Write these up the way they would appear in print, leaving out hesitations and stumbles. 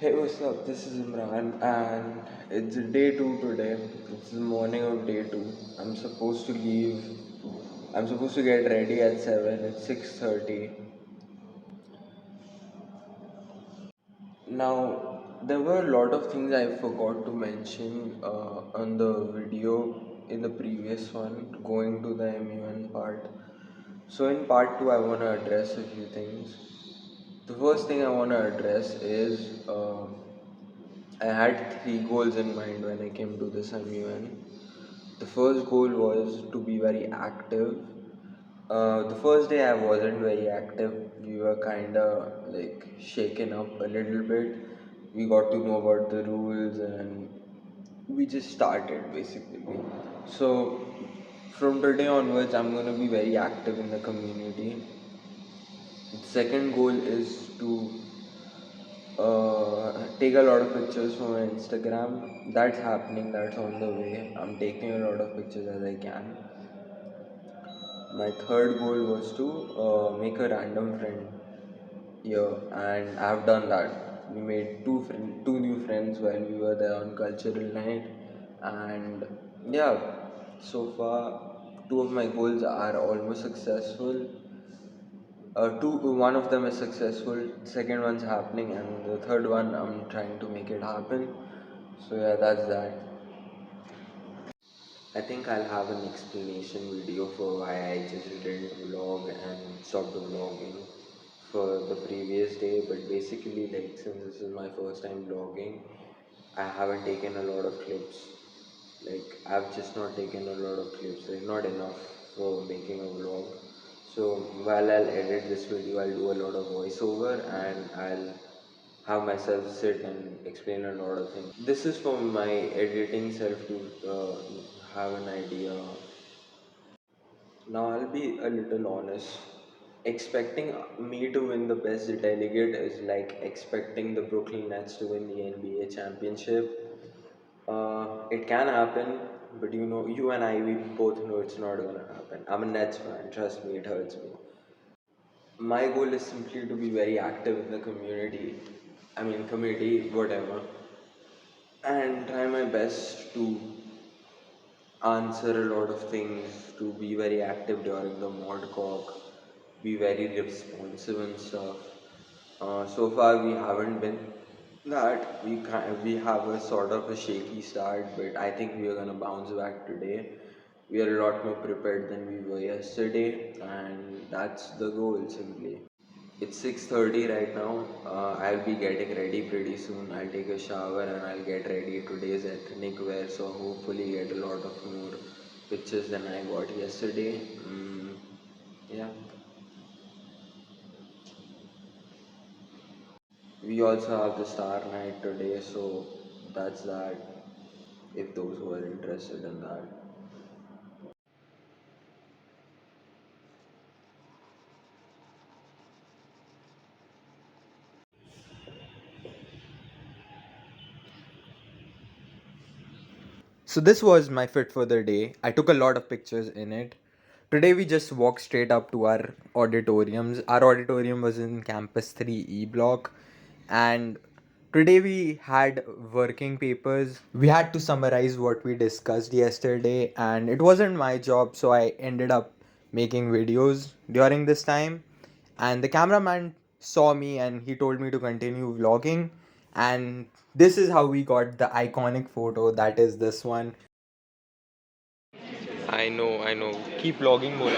Hey, what's up? This is Imran, and it's day two today. It's the morning of day two. I'm supposed to leave. I'm supposed to get ready at 7. It's 6:30. Now, there were a lot of things I forgot to mention on the video in the previous one, going to the MUN part. So, in part two, I want to address a few things. The first thing I want to address is I had three goals in mind when I came to this MUN. The first goal was to be very active. The first day I wasn't very active. We were kind of like shaken up a little bit. We got to know about the rules and we just started basically. So from today onwards, I'm going to be very active in the community. The second goal is to take a lot of pictures for my Instagram. That's happening, that's on the way. I'm taking a lot of pictures as I can. My third goal was to make a random friend here, and I've done that. We made two new friends while we were there on cultural night, and yeah, so far two of my goals are almost successful. One of them is successful, second one's happening, and the third one I'm trying to make it happen. So yeah, that's that. I think I'll have an explanation video for why I just didn't vlog and stopped vlogging for the previous day. But basically, like, since this is my first time vlogging, I haven't taken a lot of clips. Like, I've just not taken a lot of clips, like not enough for making a vlog. So while I'll edit this video, I'll do a lot of voiceover and I'll have myself sit and explain a lot of things. This is for my editing self to have an idea. Now I'll be a little honest. Expecting me to win the best delegate is like expecting the Brooklyn Nets to win the NBA championship. It can happen, but you and I, we both know it's not gonna happen. I'm a Nets fan, trust me, it hurts me. My goal is simply to be very active in the community. I mean, community, whatever, and try my best to answer a lot of things, to be very active during the mod cock, be very responsive and stuff. So far, we haven't been that. We have a sort of a shaky start, but I think we are gonna bounce back today. We are a lot more prepared than we were yesterday, and that's the goal simply. It's 6:30 right now. I'll be getting ready pretty soon. I'll take a shower and I'll get ready. Today's ethnic wear, so hopefully get a lot of more pictures than I got yesterday. Yeah. We also have the star night today, so that's that. If those who are interested in that. So this was my fit for the day. I took a lot of pictures in it. Today we just walked straight up to our auditoriums. Our auditorium was in Campus 3E block, and today we had working papers. We had to summarize what we discussed yesterday, and it wasn't my job, so I ended up making videos during this time. And the cameraman saw me and he told me to continue vlogging, and this is how we got the iconic photo, that is this one. I know. Keep vlogging more.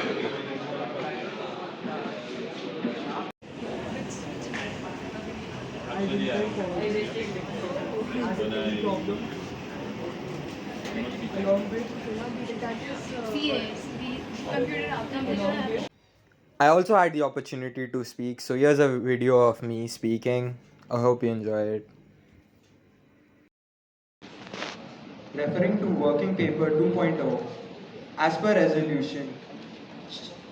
I also had the opportunity to speak, so here's a video of me speaking. I hope you enjoy it. Referring to Working Paper 2.0, as per resolution,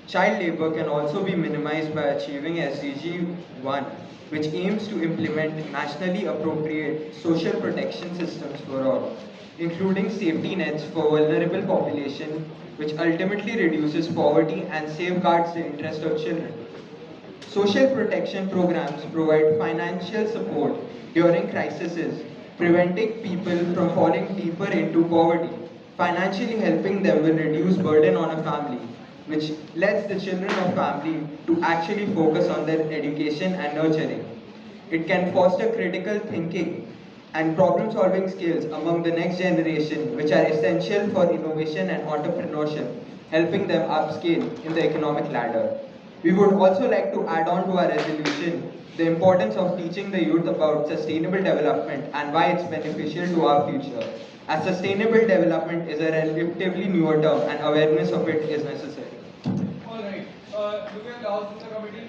child labor can also be minimized by achieving SDG 1, which aims to implement nationally appropriate social protection systems for all, including safety nets for vulnerable population, which ultimately reduces poverty and safeguards the interest of children. Social protection programs provide financial support during crises, preventing people from falling deeper into poverty. Financially helping them will reduce burden on a family, which lets the children of family to actually focus on their education and nurturing. It can foster critical thinking and problem solving skills among the next generation, which are essential for innovation and entrepreneurship, helping them upscale in the economic ladder. We would also like to add on to our resolution the importance of teaching the youth about sustainable development and why it's beneficial to our future. As sustainable development is a relatively newer term and awareness of it is necessary. Alright, do we have doubts in the committee?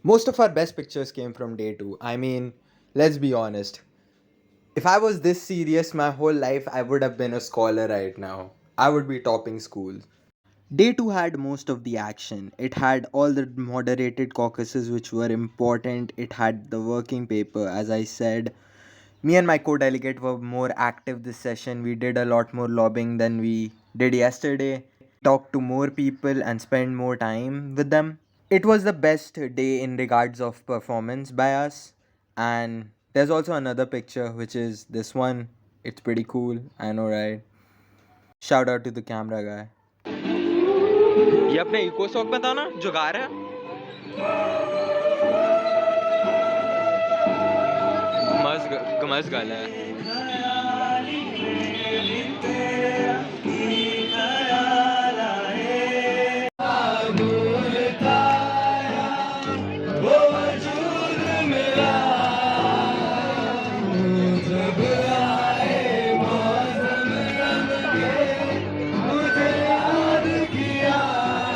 Most of our best pictures came from day two. I mean, let's be honest. If I was this serious my whole life, I would have been a scholar right now. I would be topping schools. Day 2 had most of the action. It had all the moderated caucuses which were important. It had the working paper. As I said, me and my co delegate were more active this session. We did a lot more lobbying than we did yesterday. Talked to more people and spent more time with them. It was the best day in regards of performance by us. And there's also another picture, which is this one. It's pretty cool. I know, right? Shout out to the camera guy. ये अपने eco song में था ना जो गा रहा है मस्त गाना है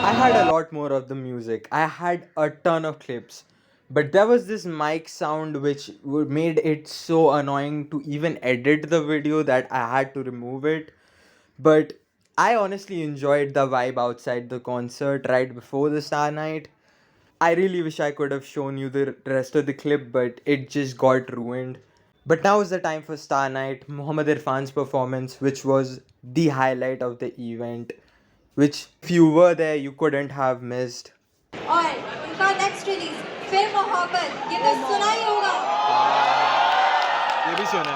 I had a lot more of the music. I had a ton of clips. But there was this mic sound which made it so annoying to even edit the video that I had to remove it. But I honestly enjoyed the vibe outside the concert right before the Star Night. I really wish I could have shown you the rest of the clip, but it just got ruined. But now is the time for Star Night, Muhammad Irfan's performance, which was the highlight of the event, which if you were there, you couldn't have missed. और इनका next release फिर मोहब्बत ये तो सुना ही होगा ये भी सुना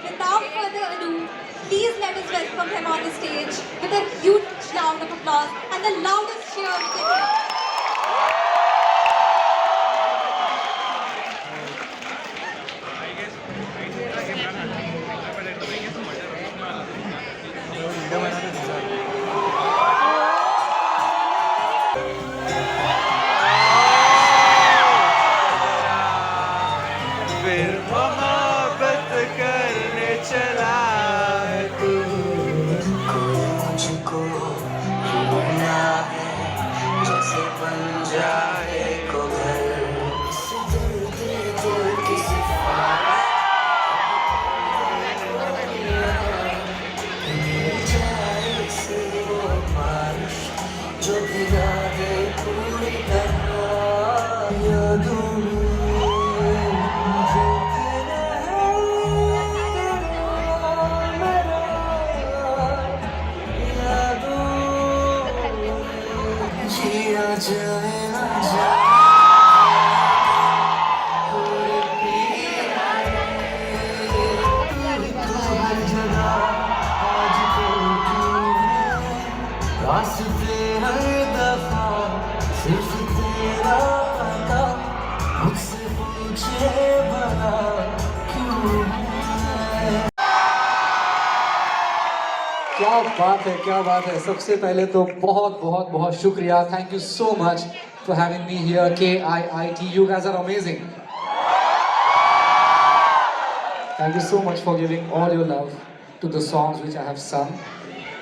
without further ado please let us welcome him on the stage with a huge round of applause and the loudest cheer we can hear. फिर मोहब्बत करने चला तू कोई मुझको भूलना है जैसे बन जाए को घर किसी जो भिगा दे पूरी तरह यादों क्या बात है सबसे पहले तो बहुत बहुत बहुत शुक्रिया thank you so much for having me here KIIT you guys are amazing thank you so much for giving all your love to the songs which I have sung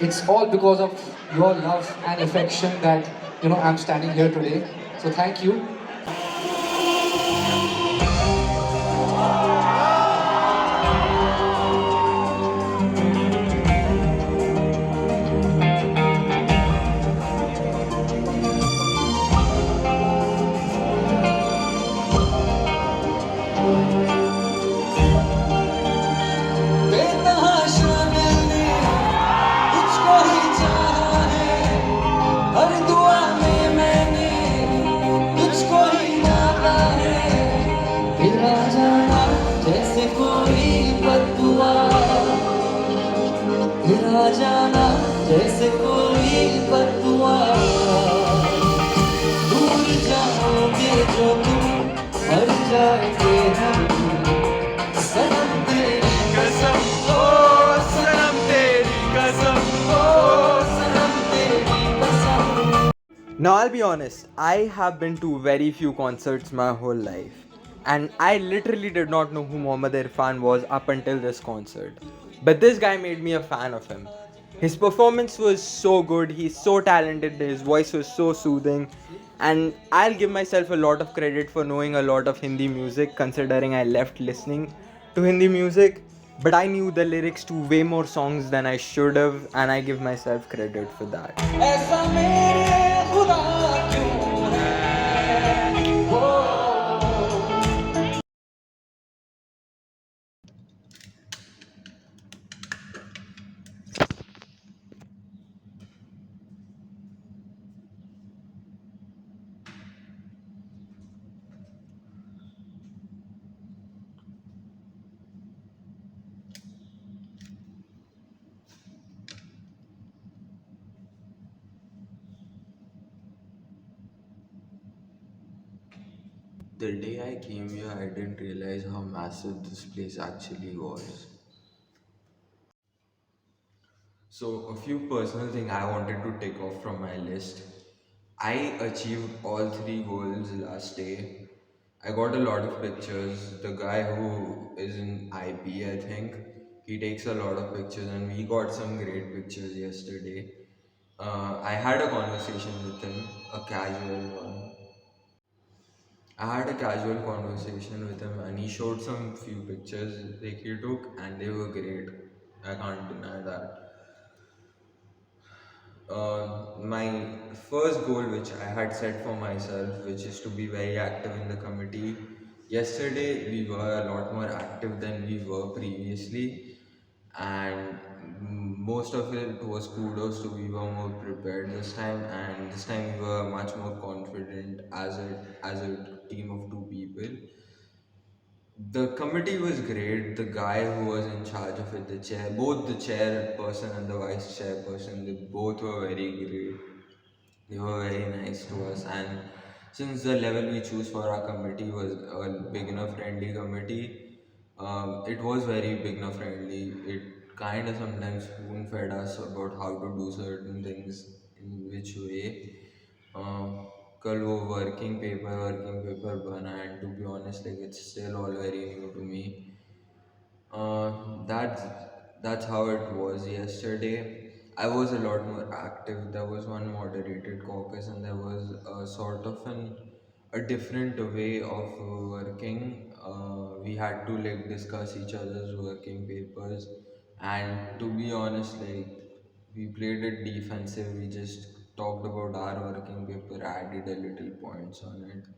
it's all because of your love and affection that I'm standing here today so thank you कोई बदुआ दूर जाओगे जो तुम मर जाएंगे हम सनम तेरी कसम ओ सनम तेरी कसम ओ सनम तेरी कसम. Now, I'll be honest, I have been to very few concerts my whole life. And I literally did not know who Mohammad Irfan was up until this concert. But this guy made me a fan of him. His performance was so good, he's so talented, his voice was so soothing. And I'll give myself a lot of credit for knowing a lot of Hindi music, considering I left listening to Hindi music. But I knew the lyrics to way more songs than I should have, and I give myself credit for that. ऐसा मेरे खुदा क्यों है वो. The day I came here, I didn't realize how massive this place actually was. So, a few personal things I wanted to take off from my list. I achieved all three goals last day. I got a lot of pictures. The guy who is in IB, I think, he takes a lot of pictures, and we got some great pictures yesterday. I had a conversation with him, a casual one. I had a casual conversation with him, and he showed some few pictures like he took, and they were great. I can't deny that. My first goal, which I had set for myself, which is to be very active in the committee. Yesterday, we were a lot more active than we were previously, and most of it was kudos to we were more prepared this time, and this time we were much more confident as a team of two people. The committee was great. The guy who was in charge of it, the chair, both the chairperson and the vice chairperson, they both were very great. They were very nice to us. And since the level we choose for our committee was a beginner friendly committee, it was very beginner friendly. It kind of sometimes spoon fed us about how to do certain things in which way. कल वो working paper बना, and to be honest like it's still all very new to me. That's how it was yesterday. I was a lot more active. There was one moderated caucus, and there was a sort of a different way of working. We had to like discuss each other's working papers, and to be honest, like we played it defensive. We just talked about our working paper, added a little points on it.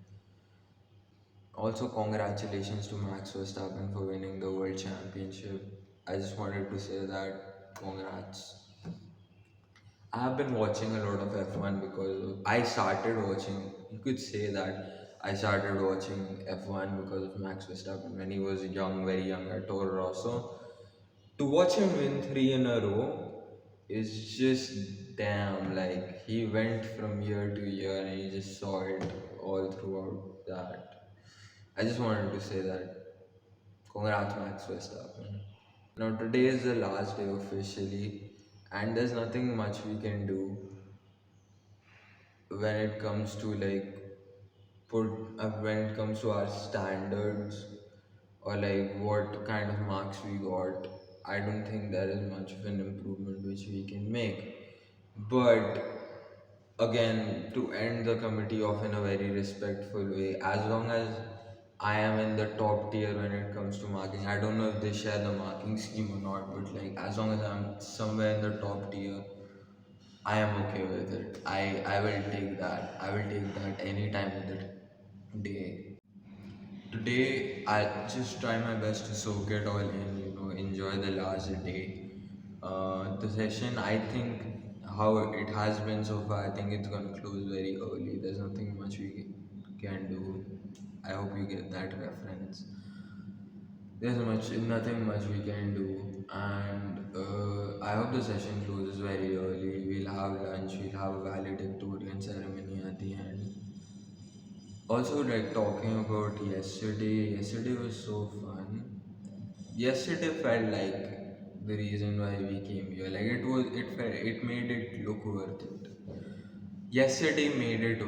Also, congratulations to Max Verstappen for winning the World Championship. I just wanted to say that congrats. I have been watching a lot of F1 because I started watching, you could say that I started watching F1 because of Max Verstappen when he was young, very young at Toro Rosso. To watch him win three in a row is just damn. Like he went from year to year and you just saw it all throughout that. I just wanted to say that. Congrats, Max Verstappen. Now, today is the last day officially, and there's nothing much we can do when it comes to like when it comes to our standards or like what kind of marks we got. I don't think there is much of an improvement which we can make. But again, to end the committee off in a very respectful way, as long as I am in the top tier when it comes to marking. I don't know if they share the marking scheme or not, but like as long as I'm somewhere in the top tier, I am okay with it. I will take that. I will take that any time of the day. Today, I'll just try my best to soak it all in, enjoy the last day. The session, I think, how it has been so far, I think it's gonna close very early. There's nothing much we can do. I hope you get that reference. There's nothing much we can do, and I hope the session closes very early. We'll have lunch lunch, we'll have a valedictorian ceremony at the end. Also, like talking about yesterday was so fun. Yesterday felt like the reason why we came here. Like it made it look worth it. Yesterday made it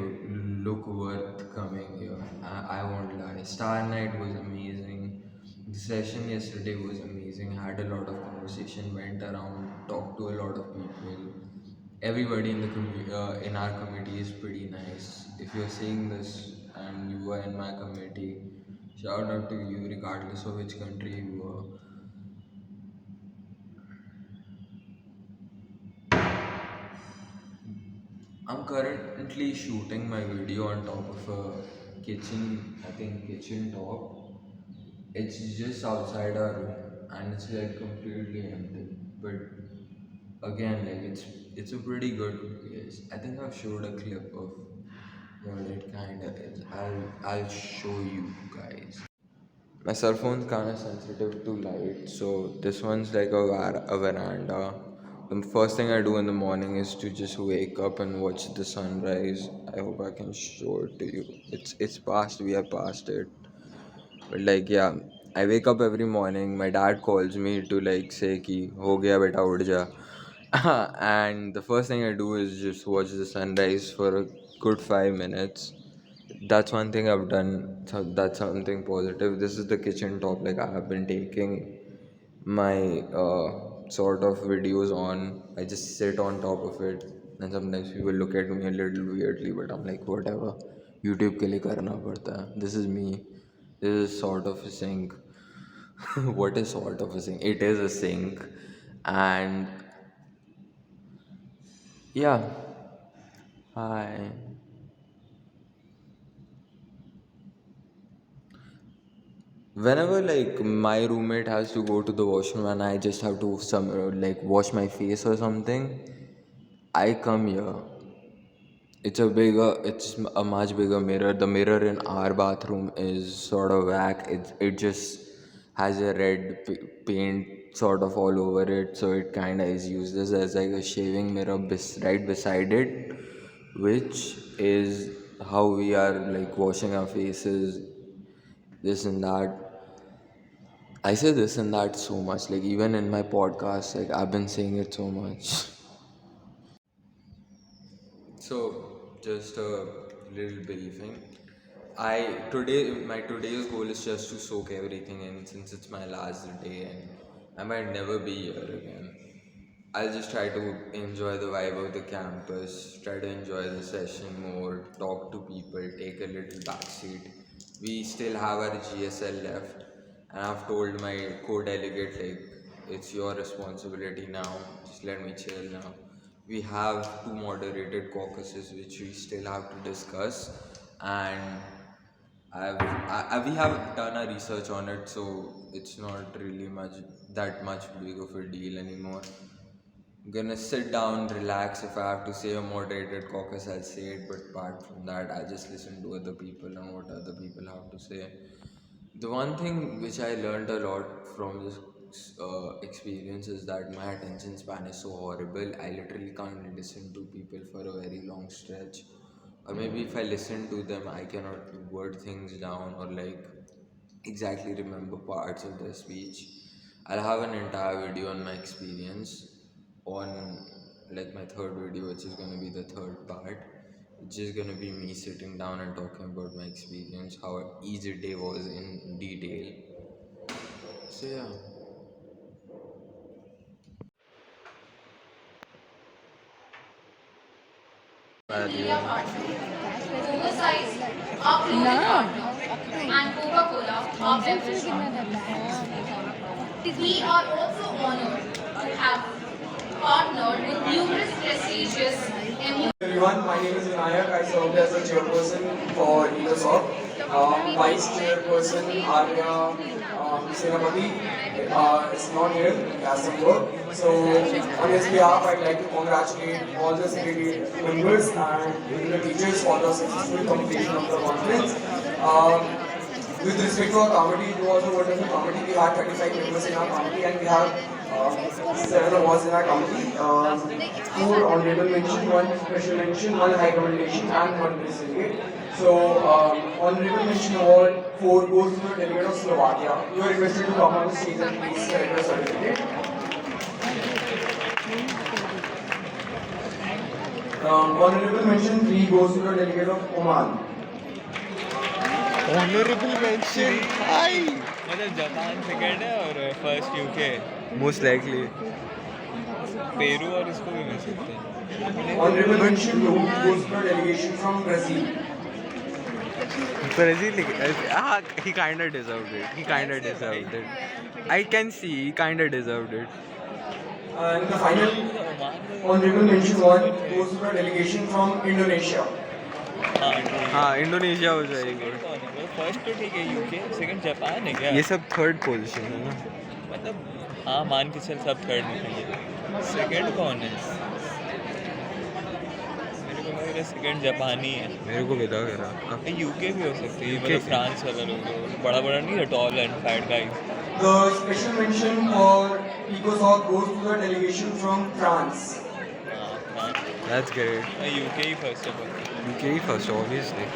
look worth coming here. I won't lie. Star Night was amazing. The session yesterday was amazing. Had a lot of conversation. Went around, talked to a lot of people. Everybody in in our committee is pretty nice. If you're seeing this and you were in my committee, shout out to you, regardless of which country you were. I'm currently shooting my video on top of a kitchen, I think kitchen top. It's just outside our room and it's like completely empty. But again, like it's a pretty good place. I think I've showed a clip of what it kinda is. I'll show you guys. My cell phone's kind of sensitive to light, so this one's like a veranda. The first thing I do in the morning is to just wake up and watch the sunrise. I hope I can show it to you. It's past, we are past it. But like yeah, I wake up every morning. My dad calls me to like say ki ho gaya beta ud ja. And the first thing I do is just watch the sunrise for a good 5 minutes. That's one thing I've done. So that's something positive. This is the kitchen top. Like I have been taking my sort of videos on. I just sit on top of it, and sometimes people look at me a little weirdly, but I'm like whatever. YouTube के लिए करना पड़ता है. This is me. This is sort of a sink. What is sort of a sink? It is a sink, and yeah. Hi. Whenever like my roommate has to go to the washroom and I just have to like wash my face or something, I come here. It's a much bigger mirror. The mirror in our bathroom is sort of whack. It just has a red paint sort of all over it, so it kind of is used as like a shaving mirror right beside it, which is how we are like washing our faces, this and that. I say this and that so much, like even in my podcast, like I've been saying it so much. So, just a little briefing. My today's goal is just to soak everything in since it's my last day and I might never be here again. I'll just try to enjoy the vibe of the campus, try to enjoy the session more, talk to people, take a little backseat. We still have our GSL left, and I've told my co-delegate like it's your responsibility now. Just let me chill now. We have two moderated caucuses which we still have to discuss, and we have done our research on it, so it's not really that much big of a deal anymore. I'm gonna sit down, relax. If I have to say a moderated caucus, I'll say it. But apart from that, I'll just listen to other people and what other people have to say. The one thing which I learned a lot from this experience is that my attention span is so horrible. I literally can't listen to people for a very long stretch. Or maybe if I listen to them, I cannot word things down or like exactly remember parts of their speech. I'll have an entire video on my experience on like my third video, which is gonna be the third part. It's just gonna be me sitting down and talking about my experience, how each day was in detail. So yeah. Media partner, Oversize, our clothing partner, and Coca-Cola, our beverage partner. We are also honored to have partnered with numerous prestigious Everyone, my name is Vinayak. I served as a chairperson for EcoSoc. Vice chairperson Arya Senapati is not here, he has some work. So, on his behalf, I'd like to congratulate all the syndicate members and the teachers for the successful completion of the conference. With respect to our committee, it was a wonderful committee. We had 35 members in our committee and we have Seven awards in our company. Four honorable mention, one special mention, one high commendation, and one presentation. So, honorable mention award 4 goes to the delegate of Slovakia. You are requested to come on the stage and please collect your certificate. Honorable mention 3 goes to the delegate of Oman. Honorable mention. Hi. मतलब Japan second है और first UK, Most likely. Peru और इसको भी मिल सकते हैं. Honorable mention 2 goes to the delegation from Brazil. Brazil, he kinda deserved it. He kinda deserved it. I can see he kinda deserved it. And the final honorable mention 1 goes to the delegation from Indonesia. हाँ, Indonesia was very good. First तो ठीक है UK, second Japan है क्या? ये सब third position है ना. मतलब हाँ मान के चल सब थर्ड निकलेंगे. सेकंड कौन है? मेरे को लग रहा है सेकंड जापानी है. मेरे को बता करा. यूके भी हो सकती है, मतलब फ्रांस वाला लोग बड़ा बड़ा नहीं है, tall and fat guys. The special mention for EcoSoc goes to the delegation from France. That's great. UK he first है. UK first, obviously.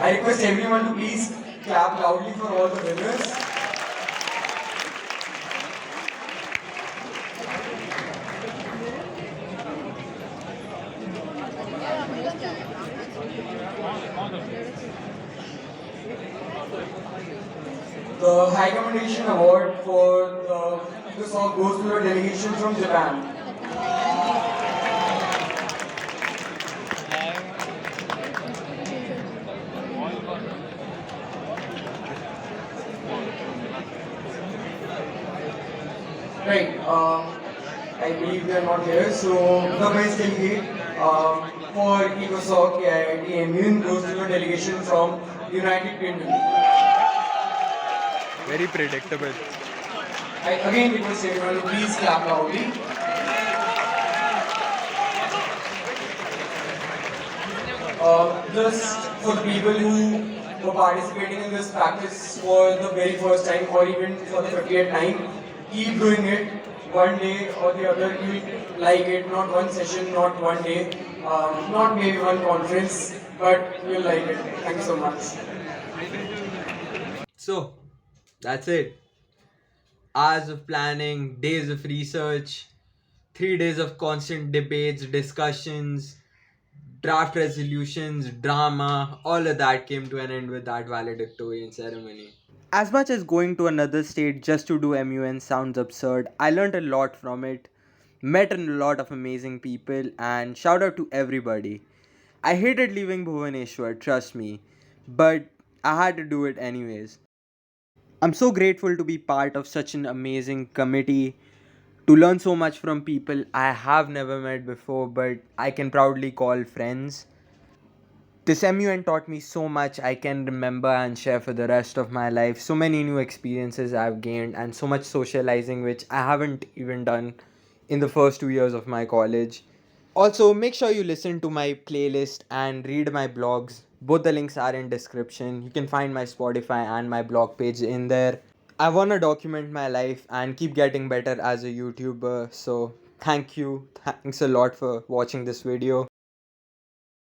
I request everyone to please clap loudly for all the winners. The High Commendation Award for the EcoSoc goes to a delegation from Japan. Right, I believe they are not here, so the best delegate for EcoSoc KIIT MUN goes to a delegation from United Kingdom. Very predictable. I again request everyone to please clap loudly. Just for the people who were participating in this practice for the very first time or even for the 50th time, keep doing it. One day or the other you'll like it, not one session, not one day, not maybe one conference, but you'll like it. Thank you so much. So, that's it. Hours of planning, days of research, 3 days of constant debates, discussions, draft resolutions, drama, all of that came to an end with that valedictorian ceremony. As much as going to another state just to do MUN sounds absurd, I learned a lot from it, met a lot of amazing people, and shout out to everybody. I hated leaving Bhubaneswar, trust me, but I had to do it anyways. I'm so grateful to be part of such an amazing committee, to learn so much from people I have never met before but I can proudly call friends. This MUN taught me so much I can remember and share for the rest of my life. So many new experiences I've gained and so much socializing which I haven't even done in the first 2 years of my college. Also, make sure you listen to my playlist and read my blogs. Both the links are in description. You can find my Spotify and my blog page in there. I want to document my life and keep getting better as a YouTuber. So, thank you. Thanks a lot for watching this video.